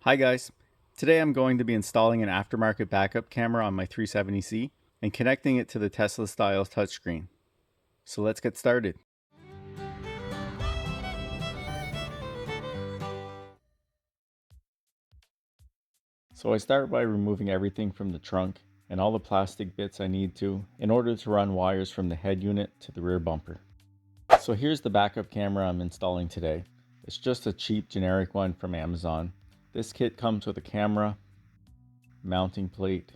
Hi guys, today I'm going to be installing an aftermarket backup camera on my 370Z and connecting it to the Tesla style touchscreen. So let's get started. So I start by removing everything from the trunk and all the plastic bits I need to in order to run wires from the head unit to the rear bumper. So here's the backup camera I'm installing today. It's just a cheap generic one from Amazon. This kit comes with a camera, mounting plate,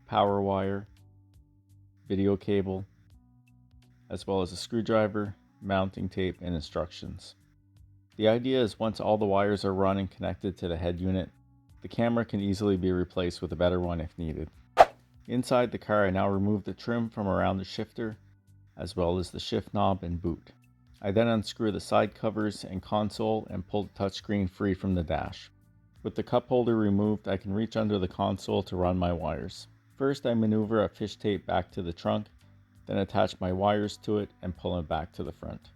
power wire, video cable, as well as a screwdriver, mounting tape, and instructions. The idea is once all the wires are run and connected to the head unit, the camera can easily be replaced with a better one if needed. Inside the car, I now remove the trim from around the shifter, as well as the shift knob and boot. I then unscrew the side covers and console and pull the touchscreen free from the dash. With the cup holder removed, I can reach under the console to run my wires. First, I maneuver a fish tape back to the trunk, then attach my wires to it and pull it back to the front.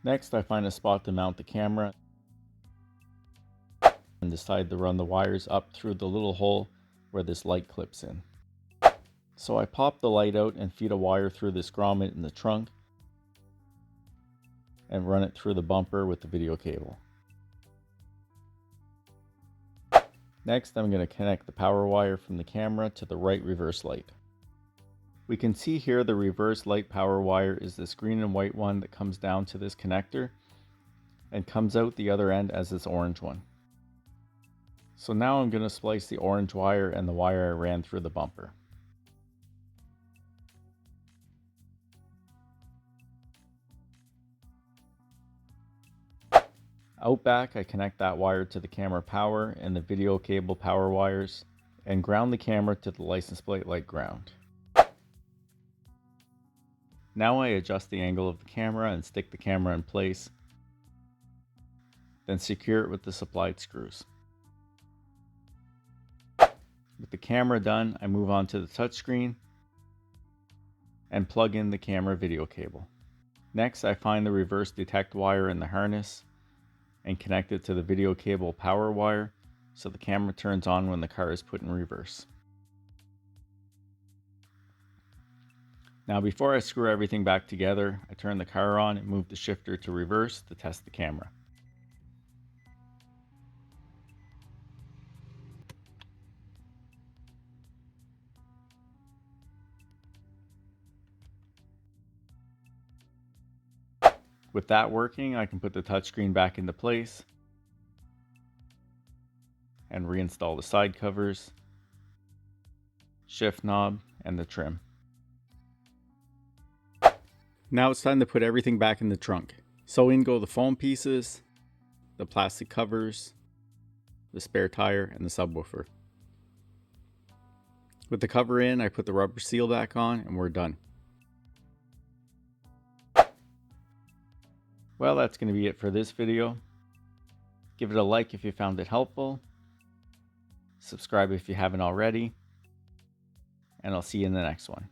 Next, I find a spot to mount the camera and decide to run the wires up through the little hole where this light clips in. So I pop the light out and feed a wire through this grommet in the trunk and run it through the bumper with the video cable. Next, I'm going to connect the power wire from the camera to the right reverse light. We can see here the reverse light power wire is this green and white one that comes down to this connector and comes out the other end as this orange one. So now I'm going to splice the orange wire and the wire I ran through the bumper. Out back, I connect that wire to the camera power and the video cable power wires and ground the camera to the license plate like ground. Now I adjust the angle of the camera and stick the camera in place, then secure it with the supplied screws. With the camera done, I move on to the touchscreen and plug in the camera video cable. Next, I find the reverse detect wire in the harness and connect it to the video cable power wire so the camera turns on when the car is put in reverse. Now before I screw everything back together, I turn the car on and move the shifter to reverse to test the camera. With that working, I can put the touchscreen back into place and reinstall the side covers, shift knob, and the trim. Now it's time to put everything back in the trunk. So in go the foam pieces, the plastic covers, the spare tire, and the subwoofer. With the cover in, I put the rubber seal back on and we're done. Well, that's going to be it for this video. Give it a like if you found it helpful. Subscribe if you haven't already. And I'll see you in the next one.